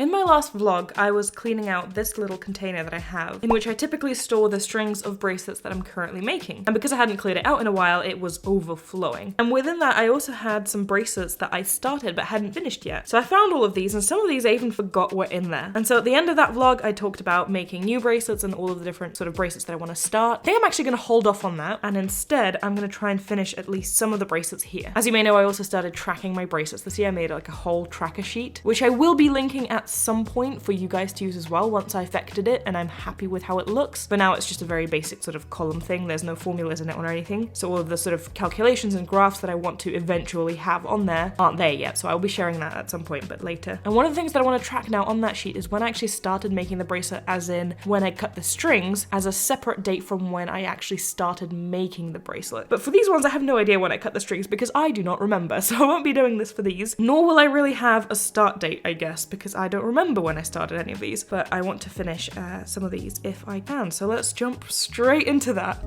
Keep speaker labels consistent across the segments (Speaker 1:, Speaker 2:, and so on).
Speaker 1: In my last vlog, I was cleaning out this little container that I have, in which I typically store the strings of bracelets that I'm currently making. And because I hadn't cleared it out in a while, it was overflowing. And within that, I also had some bracelets that I started but hadn't finished yet. So I found all of these, and some of these I even forgot were in there. And so at the end of that vlog, I talked about making new bracelets and all of the different sort of bracelets that I want to start. I think I'm actually going to hold off on that, and instead, I'm going to try and finish at least some of the bracelets here. As you may know, I also started tracking my bracelets this year. I made like a whole tracker sheet, which I will be linking at some point for you guys to use as well once I vectored it and I'm happy with how it looks. But now it's just a very basic sort of column thing. There's no formulas in it or anything. So all of the sort of calculations and graphs that I want to eventually have on there aren't there yet. So I'll be sharing that at some point, but later. And one of the things that I want to track now on that sheet is when I actually started making the bracelet, as in when I cut the strings, as a separate date from when I actually started making the bracelet. But for these ones, I have no idea when I cut the strings because I do not remember. So I won't be doing this for these, nor will I really have a start date, I guess, because I don't remember when I started any of these, but I want to finish some of these if I can. So let's jump straight into that.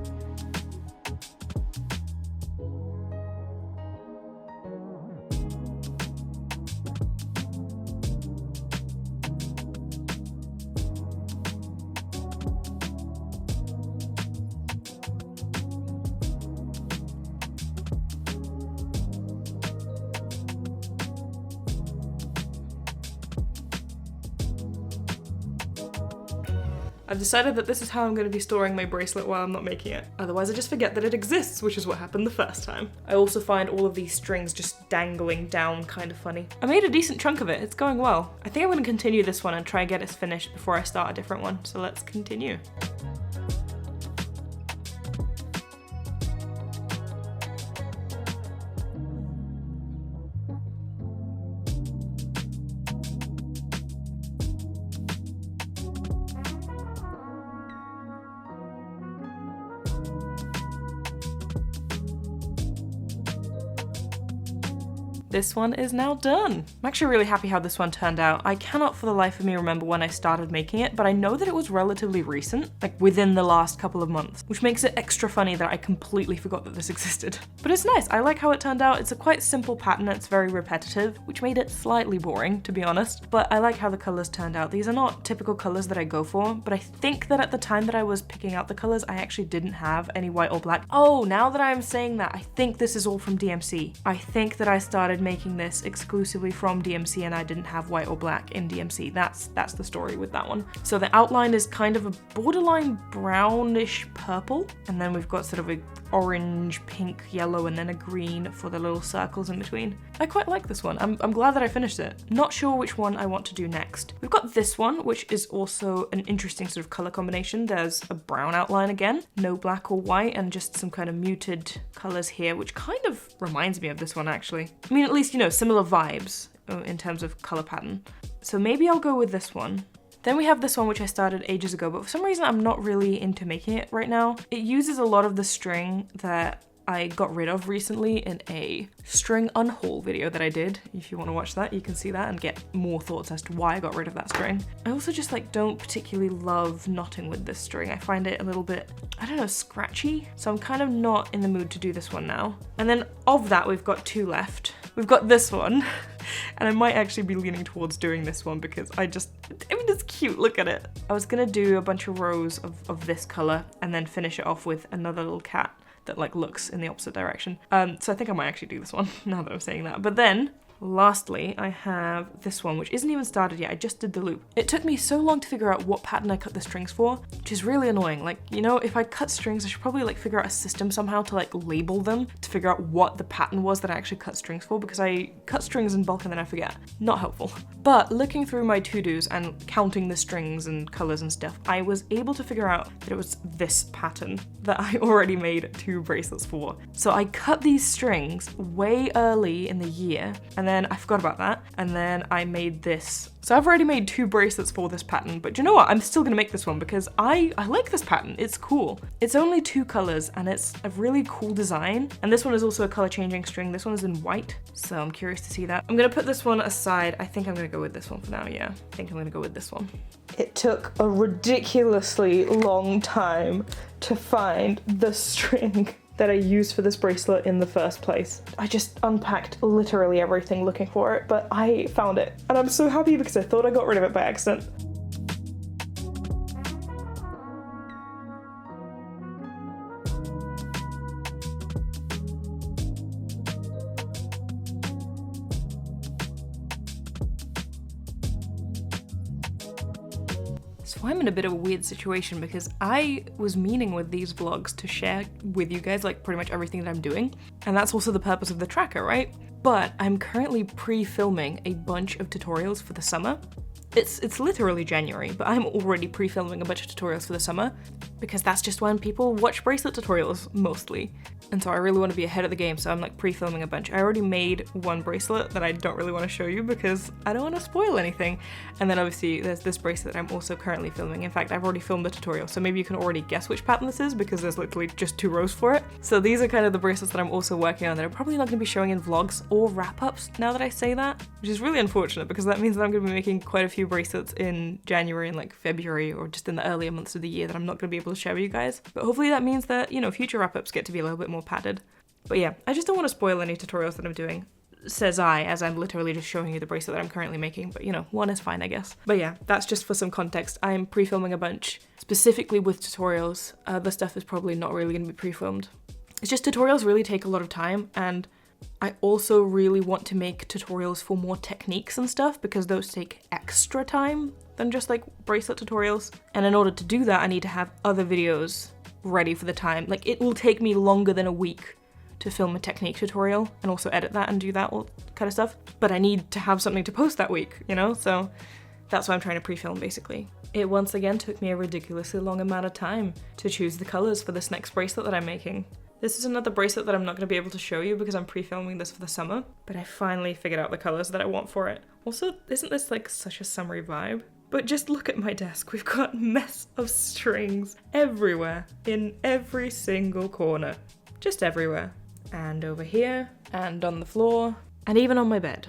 Speaker 1: I've decided that this is how I'm going to be storing my bracelet while I'm not making it. Otherwise I just forget that it exists, which is what happened the first time. I also find all of these strings just dangling down kind of funny. I made a decent chunk of it, it's going well. I think I'm going to continue this one and try and get it finished before I start a different one, so let's continue. This one is now done. I'm actually really happy how this one turned out. I cannot for the life of me remember when I started making it, but I know that it was relatively recent, like within the last couple of months, which makes it extra funny that I completely forgot that this existed. But it's nice, I like how it turned out. It's a quite simple pattern, it's very repetitive, which made it slightly boring, to be honest, but I like how the colors turned out. These are not typical colors that I go for, but I think that at the time that I was picking out the colors, I actually didn't have any white or black. Oh, now that I'm saying that, I think this is all from DMC. I think that I started making this exclusively from DMC and I didn't have white or black in DMC. That's the story with that one. So the outline is kind of a borderline brownish purple, and then we've got sort of a orange, pink, yellow, and then a green for the little circles in between. I quite like this one. I'm glad that I finished it. Not sure which one I want to do next. We've got this one, which is also an interesting sort of color combination. There's a brown outline again, no black or white, and just some kind of muted colors here, which kind of reminds me of this one actually. I mean, at least, you know, similar vibes in terms of color pattern. So maybe I'll go with this one. Then we have this one, which I started ages ago, but for some reason I'm not really into making it right now. It uses a lot of the string that I got rid of recently in a string unhaul video that I did. If you want to watch that, you can see that and get more thoughts as to why I got rid of that string. I also just like don't particularly love knotting with this string. I find it a little bit, I don't know, scratchy. So I'm kind of not in the mood to do this one now. And then of that, we've got two left. We've got this one, and I might actually be leaning towards doing this one because I mean, it's cute, look at it. I was gonna do a bunch of rows of this color and then finish it off with another little cat that like looks in the opposite direction. So I think I might actually do this one now that I'm saying that. But then lastly, I have this one, which isn't even started yet. I just did the loop. It took me so long to figure out what pattern I cut the strings for, which is really annoying. Like, you know, if I cut strings, I should probably like figure out a system somehow to like label them to figure out what the pattern was that I actually cut strings for, because I cut strings in bulk and then I forget. Not helpful. But looking through my to-dos and counting the strings and colors and stuff, I was able to figure out that it was this pattern that I already made 2 bracelets for. So I cut these strings way early in the year, and then I forgot about that, and then I made this. So I've already made 2 bracelets for this pattern, but you know what? I'm still gonna make this one because I like this pattern. It's cool. It's only 2 colors and it's a really cool design. And this one is also a color changing string. This one is in white, so I'm curious to see that. I'm gonna put this one aside. I think I'm gonna go with this one for now, yeah. I think I'm gonna go with this one. It took a ridiculously long time to find the string that I used for this bracelet in the first place. I just unpacked literally everything looking for it, but I found it. And I'm so happy because I thought I got rid of it by accident. So I'm in a bit of a weird situation because I was meaning with these vlogs to share with you guys like pretty much everything that I'm doing. And that's also the purpose of the tracker, right? But I'm currently pre-filming a bunch of tutorials for the summer. It's literally January, but I'm already pre-filming a bunch of tutorials for the summer because that's just when people watch bracelet tutorials mostly. And so I really want to be ahead of the game, so I'm like pre-filming a bunch. I already made one bracelet that I don't really want to show you because I don't want to spoil anything. And then obviously there's this bracelet that I'm also currently filming. In fact, I've already filmed the tutorial, so maybe you can already guess which pattern this is because there's literally just 2 rows for it. So these are kind of the bracelets that I'm also working on that I'm probably not going to be showing in vlogs or wrap-ups now that I say that, which is really unfortunate because that means that I'm going to be making quite a few bracelets in January and like February or just in the earlier months of the year that I'm not going to be able to share with you guys. But hopefully that means that, you know, future wrap-ups get to be a little bit more padded. But yeah, I just don't want to spoil any tutorials that I'm doing, says I, as I'm literally just showing you the bracelet that I'm currently making, but you know, one is fine, I guess. But yeah, that's just for some context. I'm pre-filming a bunch, specifically with tutorials. The stuff is probably not really going to be pre-filmed. It's just tutorials really take a lot of time, and I also really want to make tutorials for more techniques and stuff because those take extra time than just like bracelet tutorials. And in order to do that, I need to have other videos ready for the time. Like, it will take me longer than a week to film a technique tutorial and also edit that and do that all kind of stuff. But I need to have something to post that week, you know? So that's why I'm trying to pre-film, basically. It once again took me a ridiculously long amount of time to choose the colors for this next bracelet that I'm making. This is another bracelet that I'm not going to be able to show you because I'm pre-filming this for the summer, but I finally figured out the colors that I want for it. Also, isn't this like such a summery vibe? But just look at my desk. We've got a mess of strings everywhere, in every single corner. Just everywhere. And over here, and on the floor, and even on my bed.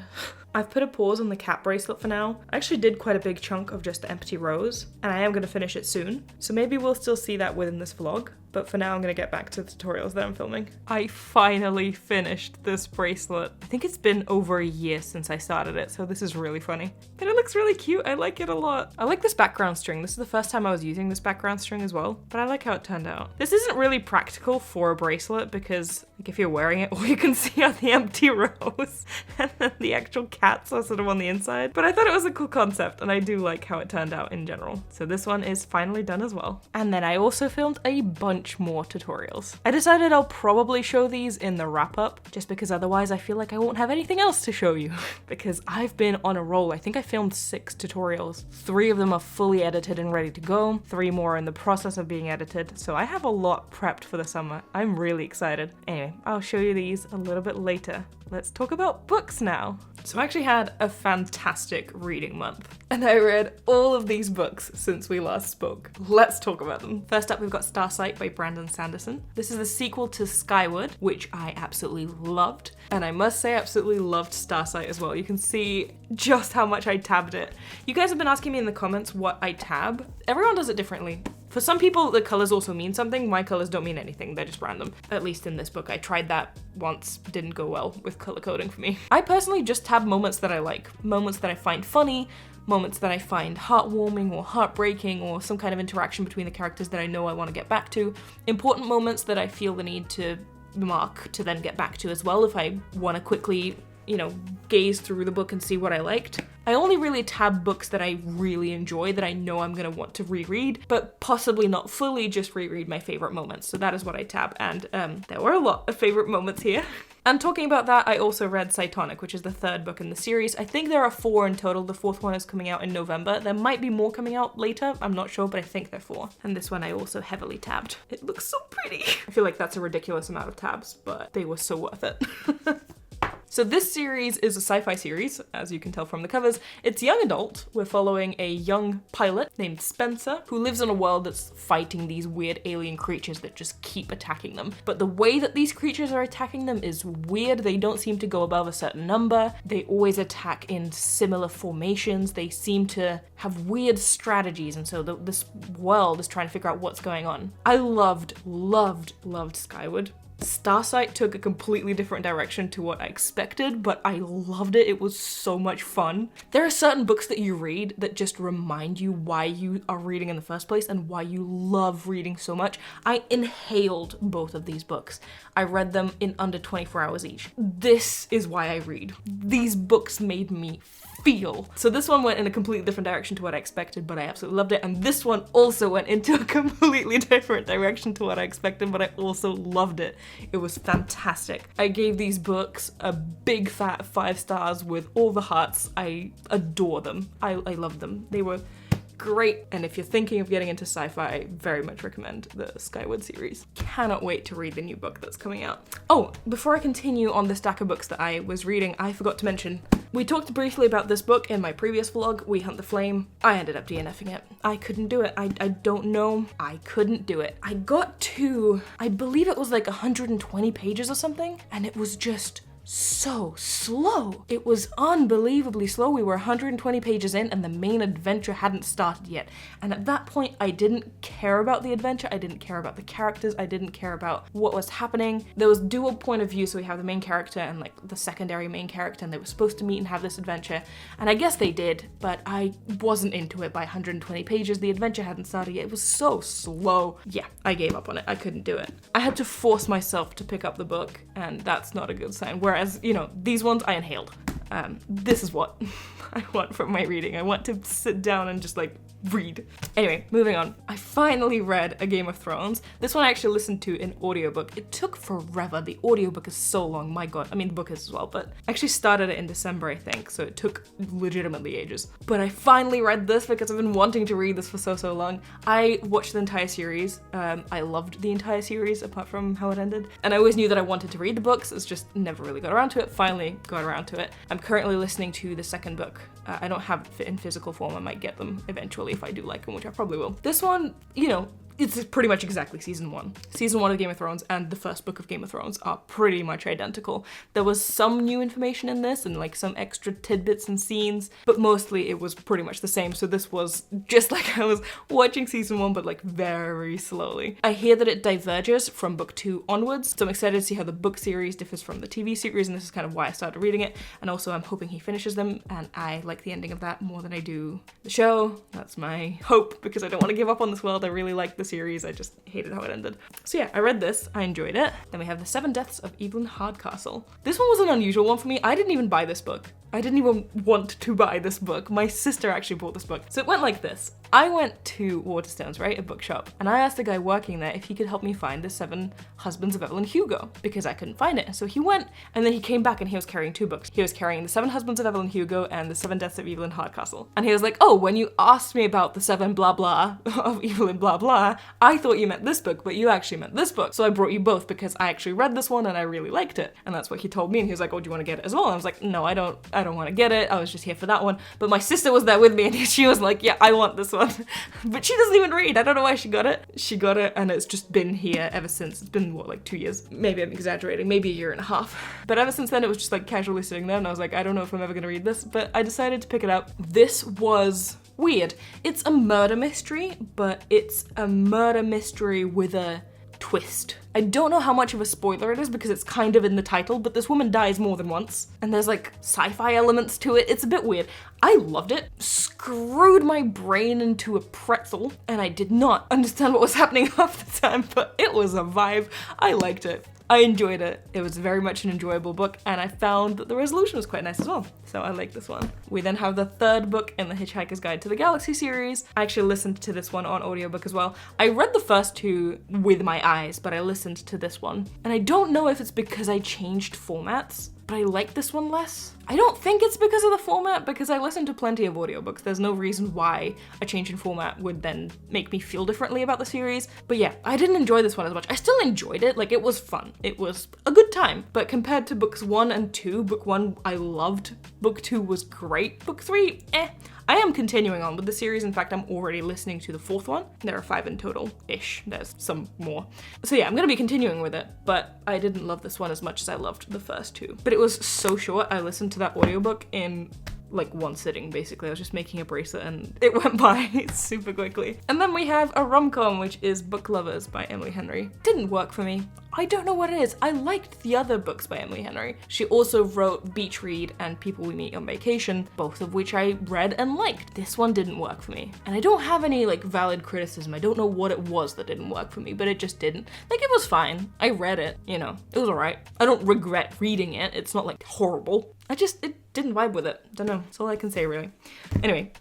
Speaker 1: I've put a pause on the cat bracelet for now. I actually did quite a big chunk of just empty rows, and I am going to finish it soon. So maybe we'll still see that within this vlog, but for now I'm going to get back to the tutorials that I'm filming. I finally finished this bracelet. I think it's been over a year since I started it, so this is really funny. But it looks really cute. I like it a lot. I like this background string. This is the first time I was using this background string as well, but I like how it turned out. This isn't really practical for a bracelet because like if you're wearing it, all you can see are the empty rows and then the actual cats are sort of on the inside. But I thought it was a cool concept and I do like how it turned out in general. So this one is finally done as well. And then I also filmed a bunch more tutorials. I decided I'll probably show these in the wrap up just because otherwise I feel like I won't have anything else to show you because I've been on a roll. I think I filmed 6 tutorials. 3 of them are fully edited and ready to go. 3 more are in the process of being edited. So I have a lot prepped for the summer. I'm really excited. Anyway, I'll show you these a little bit later. Let's talk about books now. So I actually had a fantastic reading month and I read all of these books since we last spoke. Let's talk about them. First up, we've got Starsight by Brandon Sanderson. This is the sequel to Skyward, which I absolutely loved. And I must say I absolutely loved Starsight as well. You can see just how much I tabbed it. You guys have been asking me in the comments what I tab. Everyone does it differently. For some people, the colors also mean something. My colors don't mean anything, they're just random. At least in this book. I tried that once, didn't go well with color coding for me. I personally just tab moments that I like. Moments that I find funny, moments that I find heartwarming or heartbreaking or some kind of interaction between the characters that I know I want to get back to. Important moments that I feel the need to mark to then get back to as well if I want to quickly, you know, gaze through the book and see what I liked. I only really tab books that I really enjoy that I know I'm gonna want to reread, but possibly not fully just reread my favorite moments. So that is what I tab, and there were a lot of favorite moments here. And talking about that, I also read Cytonic, which is the 3rd book in the series. I think there are 4 in total. The 4th one is coming out in November. There might be more coming out later. I'm not sure, but I think they're 4. And this one I also heavily tabbed. It looks so pretty. I feel like that's a ridiculous amount of tabs, but they were so worth it. So this series is a sci-fi series, as you can tell from the covers. It's young adult. We're following a young pilot named Spencer, who lives in a world that's fighting these weird alien creatures that just keep attacking them. But the way that these creatures are attacking them is weird. They don't seem to go above a certain number. They always attack in similar formations. They seem to have weird strategies, and so this world is trying to figure out what's going on. I loved Skyward. Starsight took a completely different direction to what I expected, but I loved it. It was so much fun. There are certain books that you read that just remind you why you are reading in the first place and why you love reading so much. I inhaled both of these books. I read them in under 24 hours each. This is why I read. These books made me feel. So this one went in a completely different direction to what I expected, but I absolutely loved it. And this one also went into a completely different direction to what I expected, but I also loved it. It was fantastic. I gave these books a big fat 5 stars with all the hearts. I adore them. I love them. They were great. And if you're thinking of getting into sci-fi, I very much recommend the Skyward series. Cannot wait to read the new book that's coming out. Oh, before I continue on the stack of books that I was reading, I forgot to mention, we talked briefly about this book in my previous vlog, We Hunt the Flame. I ended up DNFing it. I couldn't do it. I don't know. I couldn't do it. I got to, I believe it was like 120 pages or something, and it was just so slow. It was unbelievably slow. We were 120 pages in and the main adventure hadn't started yet. And at that point, I didn't care about the adventure. I didn't care about the characters. I didn't care about what was happening. There was dual point of view. So we have the main character and like the secondary main character, and they were supposed to meet and have this adventure. And I guess they did, but I wasn't into it by 120 pages. The adventure hadn't started yet. It was so slow. Yeah, I gave up on it. I couldn't do it. I had to force myself to pick up the book, and that's not a good sign. Whereas, you know, these ones I inhaled. This is what I want from my reading. I want to sit down and just like read. Anyway, moving on. I finally read A Game of Thrones. This one I actually listened to in audiobook. It took forever. The audiobook is so long, my god. I mean, the book is as well, but I actually started it in December, I think, so it took legitimately ages. But I finally read this because I've been wanting to read this for so long. I watched the entire series. I loved the entire series apart from how it ended. And I always knew that I wanted to read the books. It's just never really got around to it. Finally got around to it. I'm currently listening to the second book. I don't have it in physical form. I might get them eventually if I do like them, which I probably will. This one, you know, it's pretty much exactly season 1. Season 1 of Game of Thrones and the first book of Game of Thrones are pretty much identical. There was some new information in this and like some extra tidbits and scenes, but mostly it was pretty much the same. So this was just like I was watching season 1, but like very slowly. I hear that it diverges from book 2 onwards, so I'm excited to see how the book series differs from the TV series, and this is kind of why I started reading it. And also I'm hoping he finishes them, and I like the ending of that more than I do the show. That's my hope, because I don't want to give up on this world. I really like the series. I just hated how it ended. So yeah, I read this. I enjoyed it. Then we have The 7 Deaths of Evelyn Hardcastle. This one was an unusual one for me. I didn't even buy this book. I didn't even want to buy this book. My sister actually bought this book. So it went like this. I went to Waterstones, right, a bookshop, and I asked the guy working there if he could help me find The 7 Husbands of Evelyn Hugo, because I couldn't find it. So he went, and then he came back and he was carrying 2 books. He was carrying The 7 Husbands of Evelyn Hugo and The 7 Deaths of Evelyn Hardcastle. And he was like, oh, when you asked me about the 7 blah blah of Evelyn blah blah, I thought you meant this book, but you actually meant this book. So I brought you both because I actually read this one and I really liked it. And that's what he told me, and he was like, oh, do you want to get it as well? And I was like, no, I don't want to get it. I was just here for that one. But my sister was there with me and she was like, yeah, I want this one. But she doesn't even read. I don't know why she got it. She got it and it's just been here ever since. It's been, what, like 2 years? Maybe I'm exaggerating. Maybe a year and a half. But ever since then, it was just like casually sitting there and I was like, I don't know if I'm ever gonna read this, but I decided to pick it up. This was weird. It's a murder mystery, but it's a murder mystery with a twist. I don't know how much of a spoiler it is because it's kind of in the title, but this woman dies more than once, and there's like sci-fi elements to it. It's a bit weird. I loved it. Screwed my brain into a pretzel, and I did not understand what was happening half the time, but it was a vibe. I liked it. I enjoyed it. It was very much an enjoyable book, and I found that the resolution was quite nice as well. So I like this one. We then have the third book in the Hitchhiker's Guide to the Galaxy series. I actually listened to this one on audiobook as well. I read the first 2 with my eyes, but I listened to this one. And I don't know if it's because I changed formats, but I like this one less. I don't think it's because of the format, because I listen to plenty of audiobooks. There's no reason why a change in format would then make me feel differently about the series. But yeah, I didn't enjoy this one as much. I still enjoyed it, like it was fun. It was a good time. But compared to books 1 and 2, book 1 I loved. Book 2 was great. Book 3, I am continuing on with the series. In fact, I'm already listening to the 4th one. There are 5 in total-ish. There's some more. So yeah, I'm gonna be continuing with it, but I didn't love this one as much as I loved the first 2. But it was so short. I listened to that audiobook in like one sitting, basically. I was just making a bracelet and it went by super quickly. And then we have a rom-com, which is Book Lovers by Emily Henry. Didn't work for me. I don't know what it is. I liked the other books by Emily Henry. She also wrote Beach Read and People We Meet on Vacation, both of which I read and liked. This one didn't work for me. And I don't have any like valid criticism. I don't know what it was that didn't work for me, but it just didn't. Like, it was fine. I read it, you know, it was alright. I don't regret reading it. It's not like horrible. It didn't vibe with it. Don't know. That's all I can say, really. Anyway,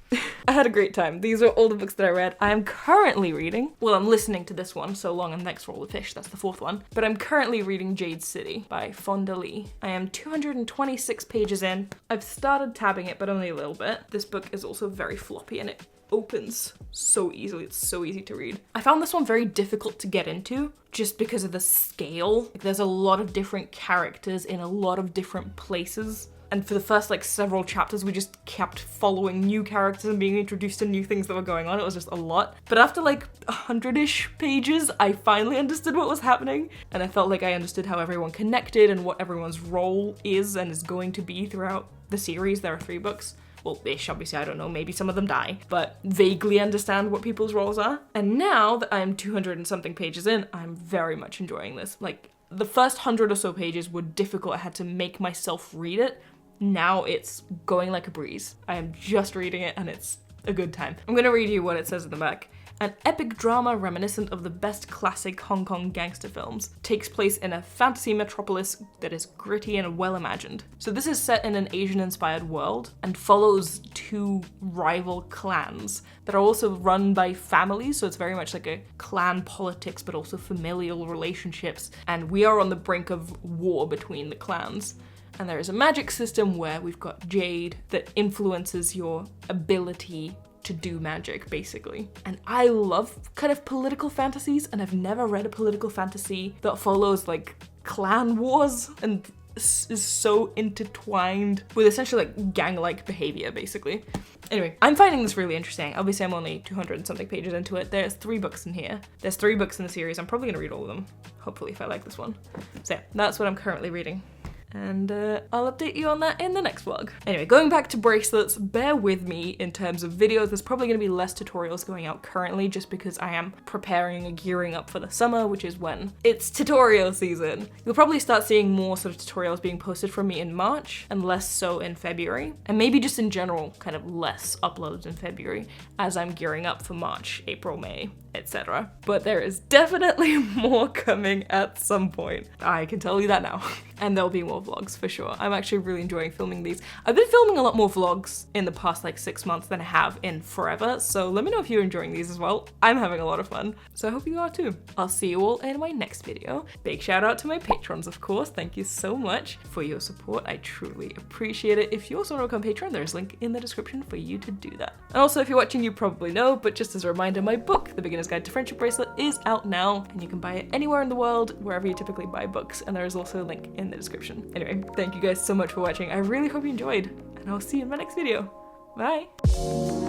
Speaker 1: I had a great time. These are all the books that I read. I am currently reading, well, I'm listening to this one, So Long and Thanks for All the Fish. That's the fourth one. But I'm currently reading Jade City by Fonda Lee. I am 226 pages in. I've started tabbing it, but only a little bit. This book is also very floppy and it opens so easily. It's so easy to read. I found this one very difficult to get into just because of the scale. Like, there's a lot of different characters in a lot of different places. And for the first like several chapters, we just kept following new characters and being introduced to new things that were going on. It was just a lot. But after like 100-ish pages, I finally understood what was happening. And I felt like I understood how everyone connected and what everyone's role is and is going to be throughout the series. There are 3 books. Well, ish, obviously, I don't know, maybe some of them die, but vaguely understand what people's roles are. And now that I'm 200 and something pages in, I'm very much enjoying this. Like, the first 100 or so pages were difficult. I had to make myself read it. Now it's going like a breeze. I am just reading it and it's a good time. I'm gonna read you what it says in the back. An epic drama reminiscent of the best classic Hong Kong gangster films takes place in a fantasy metropolis that is gritty and well imagined. So this is set in an Asian-inspired world and follows 2 rival clans that are also run by families, so it's very much like a clan politics but also familial relationships, and we are on the brink of war between the clans. And there is a magic system where we've got Jade that influences your ability to do magic, basically. And I love kind of political fantasies, and I've never read a political fantasy that follows like clan wars and is so intertwined with essentially like gang-like behavior, basically. Anyway, I'm finding this really interesting. Obviously, I'm only 200 and something pages into it. There's 3 books in here. There's 3 books in the series. I'm probably gonna read all of them, hopefully, if I like this one. So yeah, that's what I'm currently reading. And I'll update you on that in the next vlog. Anyway, going back to Bracelets, bear with me in terms of videos. There's probably going to be less tutorials going out currently just because I am preparing and gearing up for the summer, which is when it's tutorial season. You'll probably start seeing more sort of tutorials being posted from me in March and less so in February. And maybe just in general, kind of less uploads in February as I'm gearing up for March, April, May, etc. But there is definitely more coming at some point. I can tell you that now. And there'll be more vlogs for sure. I'm actually really enjoying filming these. I've been filming a lot more vlogs in the past like 6 months than I have in forever, so let me know if you're enjoying these as well. I'm having a lot of fun, so I hope you are too. I'll see you all in my next video. Big shout out to my patrons, of course. Thank you so much for your support. I truly appreciate it. If you also want to become a patron, there's a link in the description for you to do that. And also, if you're watching, you probably know, but just as a reminder, my book, The Beginner's Guide to Friendship Bracelet, is out now, and you can buy it anywhere in the world, wherever you typically buy books, and there is also a link in the description. Anyway, thank you guys so much for watching. I really hope you enjoyed, and I'll see you in my next video. Bye!